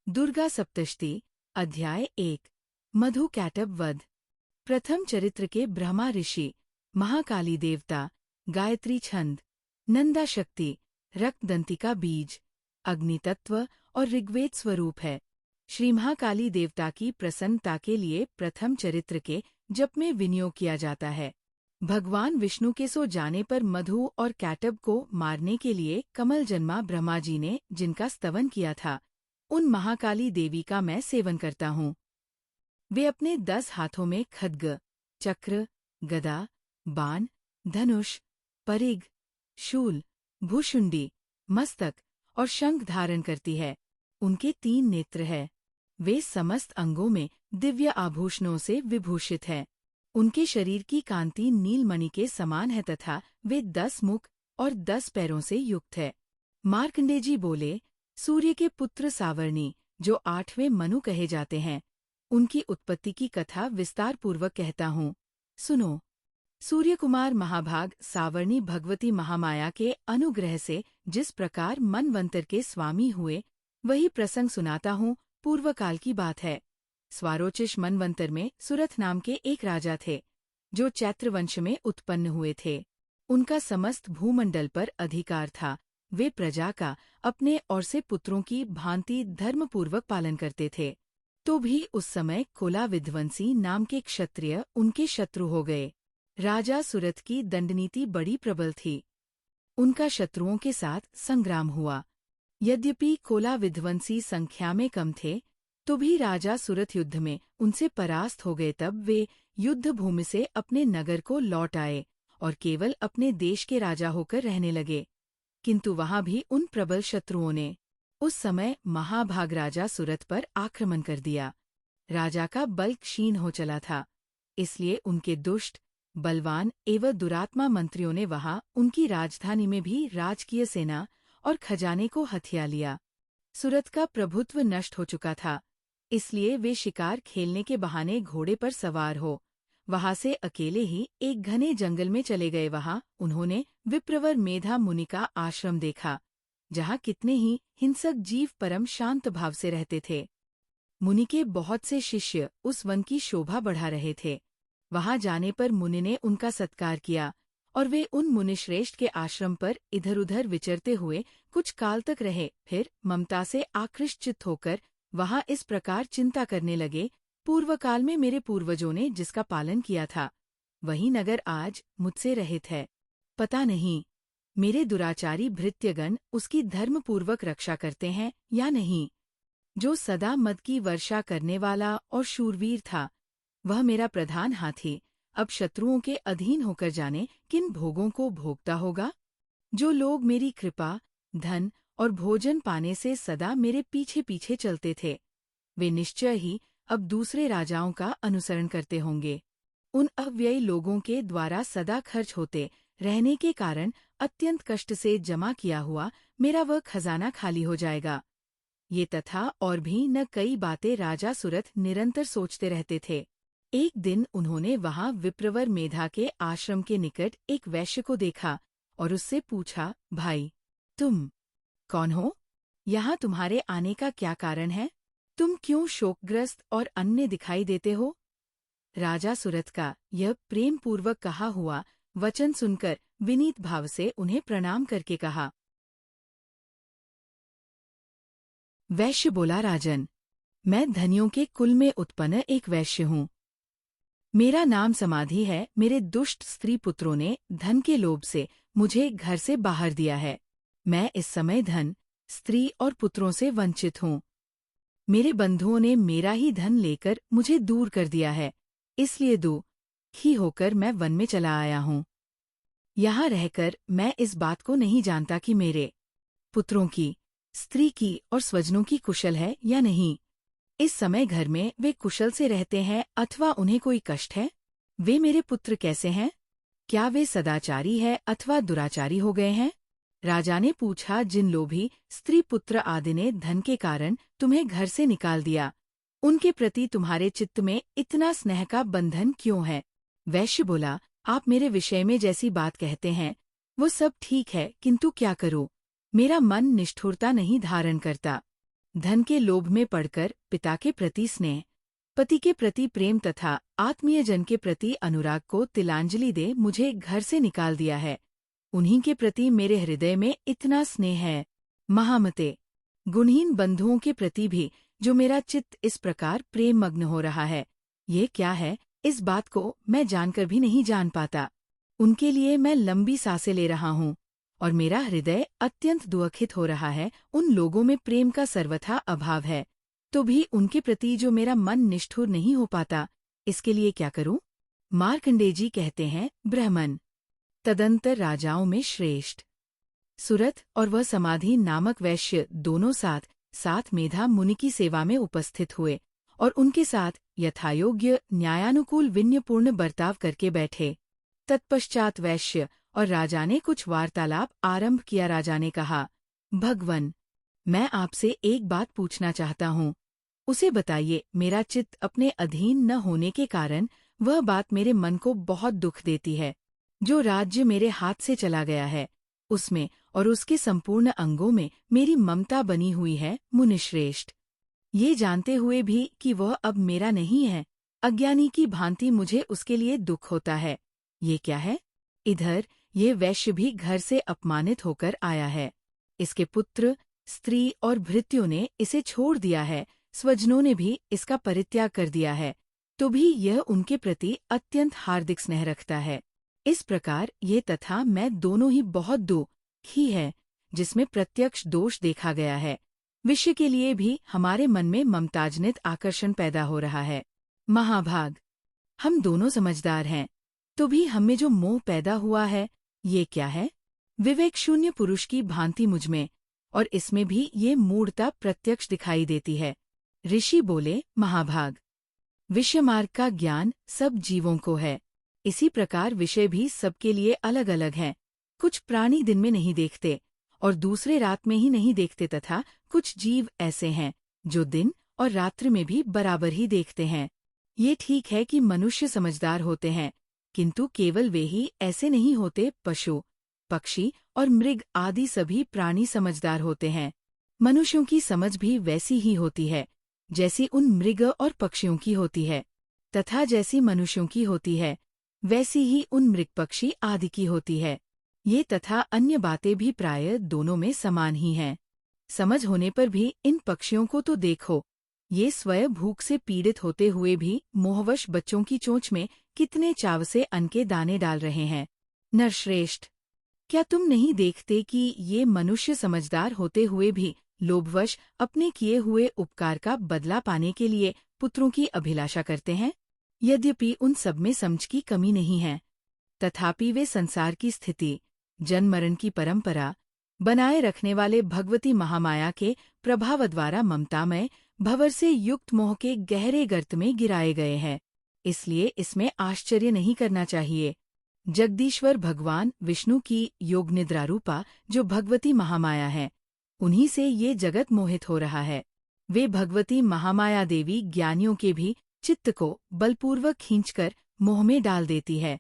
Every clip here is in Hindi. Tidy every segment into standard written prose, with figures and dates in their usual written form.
दुर्गा सप्तशती अध्याय 1 मधु कैटब वध। प्रथम चरित्र के ब्रह्मा ऋषि, महाकाली देवता, गायत्री छंद, नंदा शक्ति, रक्तदंतिका बीज, अग्नि तत्व और ऋग्वेद स्वरूप है। श्री महाकाली देवता की प्रसन्नता के लिए प्रथम चरित्र के जप में विनियोग किया जाता है। भगवान विष्णु के सो जाने पर मधु और कैटब को मारने के लिए कमल जन्मा ब्रह्मा जी ने जिनका स्तवन किया था, उन महाकाली देवी का मैं सेवन करता हूँ। वे अपने 10 हाथों में खड्ग, चक्र, गदा, बाण, धनुष, परिघ, शूल, भूशुंडी, मस्तक और शंख धारण करती है। उनके 3 नेत्र है। वे समस्त अंगों में दिव्य आभूषणों से विभूषित है। उनके शरीर की कांति नीलमणि के समान है तथा वे 10 मुख और 10 पैरों से युक्त है। मार्कंडेय जी बोले, सूर्य के पुत्र सावर्णी, जो 8वें मनु कहे जाते हैं, उनकी उत्पत्ति की कथा विस्तार पूर्वक कहता हूँ, सुनो। सूर्य कुमार महाभाग सावर्णी भगवती महामाया के अनुग्रह से जिस प्रकार मनवंतर के स्वामी हुए, वही प्रसंग सुनाता हूँ। पूर्वकाल की बात है। स्वारोचिष मनवंतर में सुरथ नाम के एक राजा थे, जो चैत्र वंश में उत्पन्न हुए थे। उनका समस्त भूमंडल पर अधिकार था। वे प्रजा का अपने और से पुत्रों की भांति धर्मपूर्वक पालन करते थे। तो भी उस समय कोला विध्वंसी नाम के क्षत्रिय उनके शत्रु हो गए। राजा सुरथ की दंडनीति बड़ी प्रबल थी। उनका शत्रुओं के साथ संग्राम हुआ। यद्यपि कोला विध्वंसी संख्या में कम थे, तो भी राजा सुरथ युद्ध में उनसे परास्त हो गए। तब वे युद्ध भूमि से अपने नगर को लौट आए और केवल अपने देश के राजा होकर रहने लगे। किंतु वहां भी उन प्रबल शत्रुओं ने उस समय महाभाग राजा सुरथ पर आक्रमण कर दिया। राजा का बल क्षीण हो चला था, इसलिए उनके दुष्ट, बलवान एवं दुरात्मा मंत्रियों ने वहां उनकी राजधानी में भी राजकीय सेना और खजाने को हथिया लिया। सुरथ का प्रभुत्व नष्ट हो चुका था, इसलिए वे शिकार खेलने के बहाने घोड़े पर सवार हो वहां से अकेले ही एक घने जंगल में चले गए। वहां उन्होंने विप्रवर मेधा मुनि का आश्रम देखा, जहां कितने ही हिंसक जीव परम शांत भाव से रहते थे। मुनि के बहुत से शिष्य उस वन की शोभा बढ़ा रहे थे। वहां जाने पर मुनि ने उनका सत्कार किया और वे उन मुनिश्रेष्ठ के आश्रम पर इधर-उधर विचरते हुए कुछ काल तक रहे। फिर ममता से आकृष्ट होकर वहां इस प्रकार चिंता करने लगे, पूर्वकाल में मेरे पूर्वजों ने जिसका पालन किया था, वही नगर आज मुझसे रहित है। पता नहीं मेरे दुराचारी भृत्यगण उसकी धर्मपूर्वक रक्षा करते हैं या नहीं। जो सदा मद की वर्षा करने वाला और शूरवीर था, वह मेरा प्रधान हाथी अब शत्रुओं के अधीन होकर जाने किन भोगों को भोगता होगा। जो लोग मेरी कृपा, धन और भोजन पाने से सदा मेरे पीछे पीछे चलते थे, वे निश्चय ही अब दूसरे राजाओं का अनुसरण करते होंगे। उन अव्ययी लोगों के द्वारा सदा खर्च होते रहने के कारण अत्यंत कष्ट से जमा किया हुआ मेरा वह खजाना खाली हो जाएगा। ये तथा और भी न कई बातें राजा सुरथ निरंतर सोचते रहते थे। एक दिन उन्होंने वहां विप्रवर मेधा के आश्रम के निकट एक वैश्य को देखा और उससे पूछा, भाई, तुम कौन हो? यहाँ तुम्हारे आने का क्या कारण है? तुम क्यों शोकग्रस्त और अन्य दिखाई देते हो? राजा सुरथ का यह प्रेम पूर्वक कहा हुआ वचन सुनकर विनीत भाव से उन्हें प्रणाम करके कहा। वैश्य बोला, राजन, मैं धनियों के कुल में उत्पन्न एक वैश्य हूँ। मेरा नाम समाधि है। मेरे दुष्ट स्त्री पुत्रों ने धन के लोभ से मुझे घर से बाहर दिया है। मैं इस समय धन, स्त्री और पुत्रों से वंचित हूँ। मेरे बंधुओं ने मेरा ही धन लेकर मुझे दूर कर दिया है, इसलिए दुखी होकर मैं वन में चला आया हूँ। यहाँ रहकर मैं इस बात को नहीं जानता कि मेरे पुत्रों की, स्त्री की और स्वजनों की कुशल है या नहीं। इस समय घर में वे कुशल से रहते हैं अथवा उन्हें कोई कष्ट है? वे मेरे पुत्र कैसे हैं? क्या वे सदाचारी है अथवा दुराचारी हो गए हैं? राजा ने पूछा, जिन लोभी स्त्री पुत्र आदि ने धन के कारण तुम्हें घर से निकाल दिया, उनके प्रति तुम्हारे चित्त में इतना स्नेह का बंधन क्यों है? वैश्य बोला, आप मेरे विषय में जैसी बात कहते हैं वो सब ठीक है, किंतु क्या करूं? मेरा मन निष्ठुरता नहीं धारण करता। धन के लोभ में पड़कर पिता के प्रति स्नेह, पति के प्रति प्रेम तथा आत्मीय जन के प्रति अनुराग को तिलांजलि दे मुझे घर से निकाल दिया है। उन्हीं के प्रति मेरे हृदय में इतना स्नेह है। महामते, गुणहीन बंधुओं के प्रति भी जो मेरा चित्त इस प्रकार प्रेम मग्न हो रहा है, ये क्या है, इस बात को मैं जानकर भी नहीं जान पाता। उनके लिए मैं लंबी सांसें ले रहा हूँ और मेरा हृदय अत्यंत दुखित हो रहा है। उन लोगों में प्रेम का सर्वथा अभाव है, तो भी उनके प्रति जो मेरा मन निष्ठुर नहीं हो पाता, इसके लिए क्या करूं? मार्कंडेय जी कहते हैं, ब्राह्मण तदंतर राजाओं में श्रेष्ठ। सुरथ और वह समाधि नामक वैश्य दोनों साथ मेधा मुनि की सेवा में उपस्थित हुए और उनके साथ यथायोग्य न्यायानुकूल विनयपूर्ण बर्ताव करके बैठे। तत्पश्चात वैश्य और राजा ने कुछ वार्तालाप आरंभ किया। राजा ने कहा, भगवन, मैं आपसे एक बात पूछना चाहता हूँ, उसे बताइए। मेरा चित्त अपने अधीन न होने के कारण वह बात मेरे मन को बहुत दुख देती है। जो राज्य मेरे हाथ से चला गया है, उसमें और उसके संपूर्ण अंगों में मेरी ममता बनी हुई है। मुनिश्रेष्ठ, ये जानते हुए भी कि वह अब मेरा नहीं है, अज्ञानी की भांति मुझे उसके लिए दुख होता है। ये क्या है? इधर ये वैश्य भी घर से अपमानित होकर आया है। इसके पुत्र, स्त्री और भृत्यों ने इसे छोड़ दिया है, स्वजनों ने भी इसका परित्याग कर दिया है, तो भी यह उनके प्रति अत्यंत हार्दिक स्नेह रखता है। इस प्रकार ये तथा मैं दोनों ही बहुत दुखी है, जिसमें प्रत्यक्ष दोष देखा गया है। विषय के लिए भी हमारे मन में ममताजनित आकर्षण पैदा हो रहा है। महाभाग, हम दोनों समझदार हैं, तो भी हमें जो मोह पैदा हुआ है, ये क्या है? विवेक शून्य पुरुष की भांति मुझमें, और इसमें भी ये मूढ़ता प्रत्यक्ष दिखाई देती है। ऋषि बोले, महाभाग, विषय मार्ग का ज्ञान सब जीवों को है, इसी प्रकार विषय भी सबके लिए अलग अलग हैं। कुछ प्राणी दिन में नहीं देखते और दूसरे रात में ही नहीं देखते, तथा कुछ जीव ऐसे हैं जो दिन और रात्रि में भी बराबर ही देखते हैं। ये ठीक है कि मनुष्य समझदार होते हैं, किंतु केवल वे ही ऐसे नहीं होते। पशु, पक्षी और मृग आदि सभी प्राणी समझदार होते हैं। मनुष्यों की समझ भी वैसी ही होती है जैसी उन मृग और पक्षियों की होती है, तथा जैसी मनुष्यों की होती है वैसी ही उन मृग पक्षी आदि की होती है। ये तथा अन्य बातें भी प्रायः दोनों में समान ही हैं। समझ होने पर भी इन पक्षियों को तो देखो, ये स्वयं भूख से पीड़ित होते हुए भी मोहवश बच्चों की चोंच में कितने चाव से अन्न के दाने डाल रहे हैं। नरश्रेष्ठ, क्या तुम नहीं देखते कि ये मनुष्य समझदार होते हुए भी लोभवश अपने किए हुए उपकार का बदला पाने के लिए पुत्रों की अभिलाषा करते हैं? यद्यपि उन सब में समझ की कमी नहीं है, तथापि वे संसार की स्थिति, जन्म मरण की परंपरा बनाए रखने वाले भगवती महामाया के प्रभाव द्वारा ममतामय भंवर से युक्त मोह के गहरे गर्त में गिराए गए हैं। इसलिए इसमें आश्चर्य नहीं करना चाहिए। जगदीश्वर भगवान विष्णु की योग निद्रा रूपा जो भगवती महामाया है, उन्हीं से ये जगत मोहित हो रहा है। वे भगवती महामाया देवी ज्ञानियों के भी चित्त को बलपूर्वक खींचकर मोह में डाल देती है।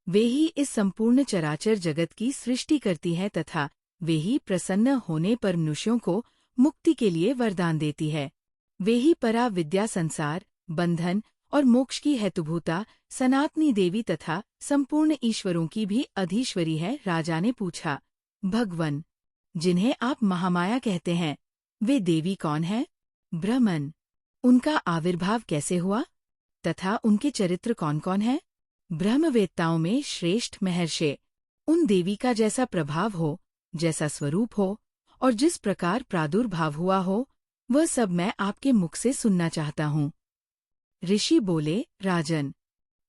वे ही इस संपूर्ण चराचर जगत की सृष्टि करती है, तथा वे ही प्रसन्न होने पर मनुष्यों को मुक्ति के लिए वरदान देती है। वे ही परा विद्या, संसार, बंधन और मोक्ष की हेतुभूता सनातनी देवी तथा संपूर्ण ईश्वरों की भी अधीश्वरी है। राजा ने पूछा, भगवन, जिन्हें आप महामाया कहते हैं, वे देवी कौन है? ब्राह्मण, उनका आविर्भाव कैसे हुआ तथा उनके चरित्र कौन कौन है? ब्रह्मवेत्ताओं में श्रेष्ठ महर्षि, उन देवी का जैसा प्रभाव हो, जैसा स्वरूप हो और जिस प्रकार प्रादुर्भाव हुआ हो, वह सब मैं आपके मुख से सुनना चाहता हूँ। ऋषि बोले, राजन,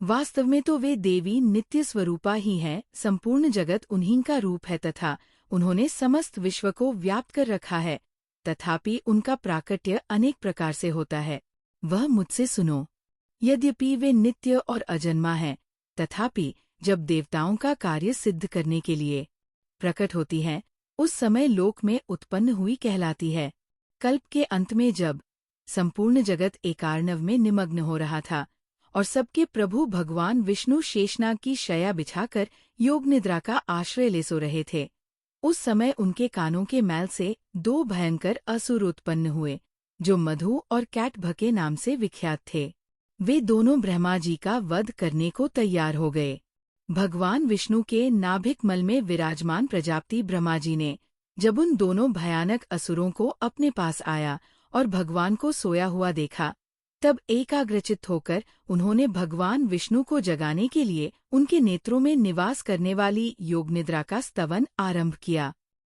वास्तव में तो वे देवी नित्य स्वरूपा ही हैं। संपूर्ण जगत उन्हीं का रूप है तथा उन्होंने समस्त विश्व को व्याप्त कर रखा है, तथापि उनका प्राकट्य अनेक प्रकार से होता है। वह मुझसे सुनो। यद्यपि वे नित्य और अजन्मा हैं, तथापि जब देवताओं का कार्य सिद्ध करने के लिए प्रकट होती हैं, उस समय लोक में उत्पन्न हुई कहलाती है। कल्प के अंत में जब संपूर्ण जगत एकार्णव में निमग्न हो रहा था और सबके प्रभु भगवान विष्णु शेषनाग की शया बिछाकर योग निद्रा का आश्रय ले सो रहे थे, उस समय उनके कानों के मैल से दो भयंकर असुर उत्पन्न हुए, जो मधु और कैटभ नाम से विख्यात थे। वे दोनों ब्रह्मा जी का वध करने को तैयार हो गए। भगवान विष्णु के नाभिक मल में विराजमान प्रजापति ब्रह्मा जी ने जब उन दोनों भयानक असुरों को अपने पास आया और भगवान को सोया हुआ देखा, तब एकाग्रचित्त होकर उन्होंने भगवान विष्णु को जगाने के लिए उनके नेत्रों में निवास करने वाली योग निद्रा का स्तवन आरंभ किया,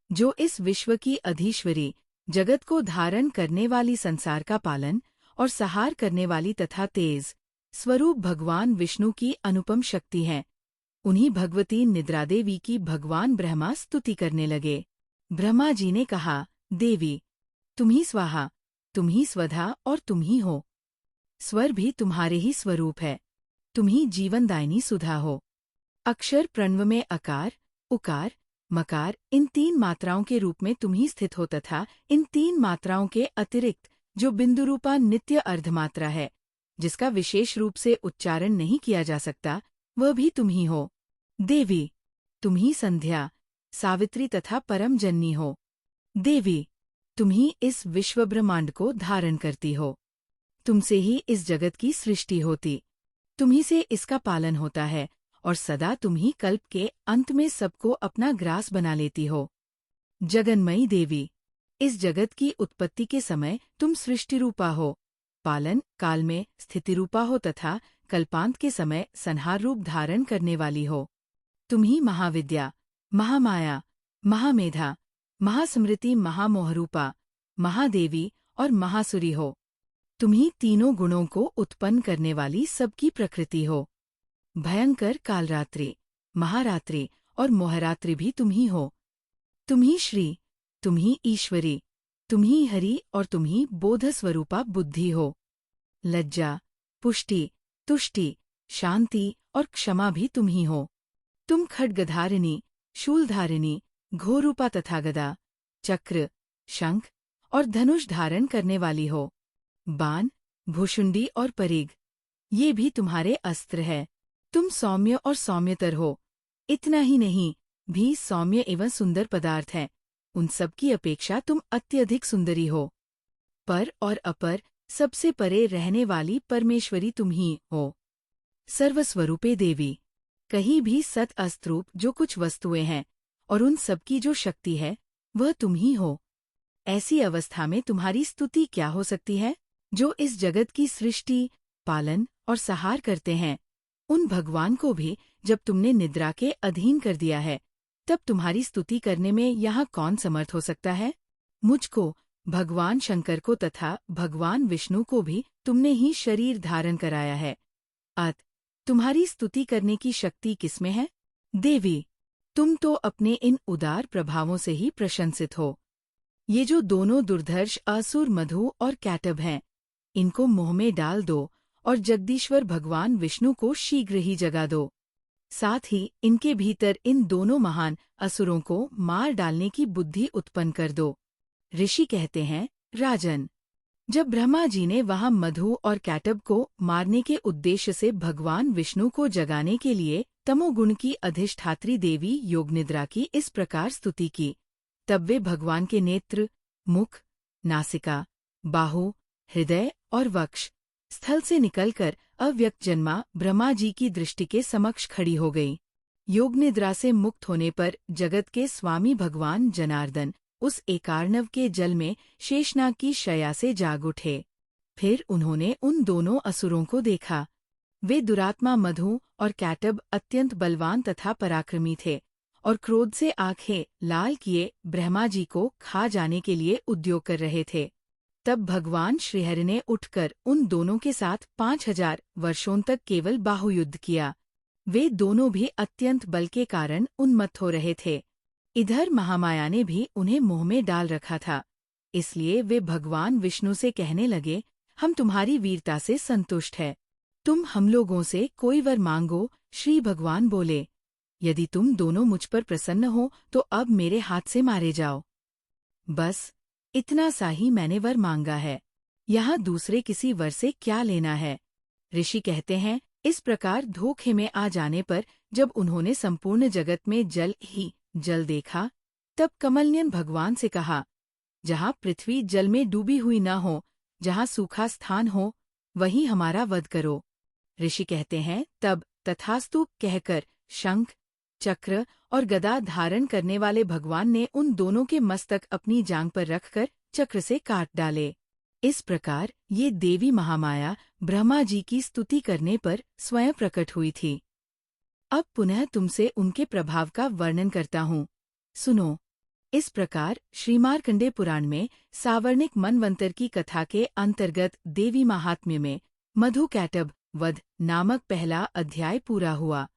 जो इस विश्व की अधीश्वरी, जगत को धारण करने वाली, संसार का पालन और सहार करने वाली तथा तेज स्वरूप भगवान विष्णु की अनुपम शक्ति है। उन्हीं भगवती निद्रा देवी की भगवान ब्रह्मा स्तुति करने लगे। ब्रह्मा जी ने कहा, देवी, तुम ही स्वाहा, तुम ही स्वधा और तुम ही हो। स्वर भी तुम्हारे ही स्वरूप है। तुम ही जीवनदायिनी सुधा हो। अक्षर प्रणव में अकार, उकार, मकार इन 3 मात्राओं के रूप में तुम ही स्थित हो तथा इन 3 मात्राओं के अतिरिक्त जो बिंदुरूपा नित्य अर्धमात्रा है, जिसका विशेष रूप से उच्चारण नहीं किया जा सकता, वह भी तुम ही हो। देवी, तुम ही संध्या, सावित्री तथा परम जननी हो। देवी, तुम ही इस विश्व ब्रह्मांड को धारण करती हो। तुमसे ही इस जगत की सृष्टि होती, तुम ही से इसका पालन होता है और सदा तुम ही कल्प के अंत में सबको अपना ग्रास बना लेती हो। जगन्मयी देवी, इस जगत की उत्पत्ति के समय तुम सृष्टि रूपा हो, पालन काल में स्थिति रूपा हो तथा कल्पांत के समय संहार रूप धारण करने वाली हो। तुम ही महाविद्या, महामाया, महामेधा, महास्मृति, महामोहरूपा, महादेवी और महासुरी हो। तुम ही तीनों गुणों को उत्पन्न करने वाली सबकी प्रकृति हो। भयंकर कालरात्रि, महारात्रि और मोहरात्रि भी तुम ही हो। तुम ही श्री, तुम ही ईश्वरी, तुम ही हरि और तुम ही बोध स्वरूपा बुद्धि हो। लज्जा, पुष्टि, तुष्टि, शांति और क्षमा भी तुम ही हो। तुम खड्गधारिणी, शूलधारिणी, घोरूपा तथा गदा, चक्र, शंख और धनुष धारण करने वाली हो। बाण, भुशुंडी और परिग, ये भी तुम्हारे अस्त्र है। तुम सौम्य और सौम्यतर हो। इतना ही नहीं, भी सौम्य एवं सुंदर पदार्थ हैं। उन सब की अपेक्षा तुम अत्यधिक सुंदरी हो। पर और अपर, सबसे परे रहने वाली परमेश्वरी तुम ही हो। सर्वस्वरूपे देवी, कहीं भी सत अस्त्रूप जो कुछ वस्तुएं हैं और उन सबकी जो शक्ति है, वह तुम ही हो। ऐसी अवस्था में तुम्हारी स्तुति क्या हो सकती है? जो इस जगत की सृष्टि, पालन और सहार करते हैं, उन भगवान को भी जब तुमने निद्रा के अधीन कर दिया है, तब तुम्हारी स्तुति करने में यहाँ कौन समर्थ हो सकता है? मुझको, भगवान शंकर को तथा भगवान विष्णु को भी तुमने ही शरीर धारण कराया है। अत तुम्हारी स्तुति करने की शक्ति किसमें है? देवी, तुम तो अपने इन उदार प्रभावों से ही प्रशंसित हो। ये जो दोनों दुर्धर्ष असुर मधु और कैटभ हैं, इनको मोह में डाल दो और जगदीश्वर भगवान विष्णु को शीघ्र ही जगा दो। साथ ही इनके भीतर इन दोनों महान असुरों को मार डालने की बुद्धि उत्पन्न कर दो। ऋषि कहते हैं, राजन, जब ब्रह्मा जी ने वहां मधु और कैटभ को मारने के उद्देश्य से भगवान विष्णु को जगाने के लिए तमोगुण की अधिष्ठात्री देवी योगनिद्रा की इस प्रकार स्तुति की, तब वे भगवान के नेत्र, मुख, नासिका, बाहु, हृदय और वक्ष स्थल से निकलकर अव्यक्त जन्मा ब्रह्मा जी की दृष्टि के समक्ष खड़ी हो गई। योगनिद्रा से मुक्त होने पर जगत के स्वामी भगवान जनार्दन उस एकार्णव के जल में शेषनाग की शया से जाग उठे। फिर उन्होंने उन दोनों असुरों को देखा। वे दुरात्मा मधु और कैटभ अत्यंत बलवान तथा पराक्रमी थे और क्रोध से आंखें लाल किए ब्रह्मा जी को खा जाने के लिए उद्योग कर रहे थे। तब भगवान श्रीहरि ने उठकर उन दोनों के साथ 5000 वर्षों तक केवल बाहुयुद्ध किया। वे दोनों भी अत्यंत बल के कारण उन्मत्त हो रहे थे। इधर महामाया ने भी उन्हें मोह में डाल रखा था। इसलिए वे भगवान विष्णु से कहने लगे, हम तुम्हारी वीरता से संतुष्ट है। तुम हम लोगों से कोई वर मांगो। श्री भगवान बोले, यदि तुम दोनों मुझ पर प्रसन्न हो तो अब मेरे हाथ से मारे जाओ। बस इतना सा ही मैंने वर मांगा है, यहाँ दूसरे किसी वर से क्या लेना है। ऋषि कहते हैं, इस प्रकार धोखे में आ जाने पर जब उन्होंने संपूर्ण जगत में जल ही जल देखा, तब कमलनयन भगवान से कहा, जहाँ पृथ्वी जल में डूबी हुई न हो, जहाँ सूखा स्थान हो वहीं हमारा वध करो। ऋषि कहते हैं, तब तथास्तु कहकर शंख, चक्र और गदा धारण करने वाले भगवान ने उन दोनों के मस्तक अपनी जांघ पर रखकर चक्र से काट डाले। इस प्रकार ये देवी महामाया ब्रह्मा जी की स्तुति करने पर स्वयं प्रकट हुई थी। अब पुनः तुमसे उनके प्रभाव का वर्णन करता हूँ, सुनो। इस प्रकार श्रीमार्कंडेय पुराण में सावर्णिक मनवंतर की कथा के अंतर्गत देवी महात्म्य में मधुकैटभ वध नामक पहला अध्याय पूरा हुआ।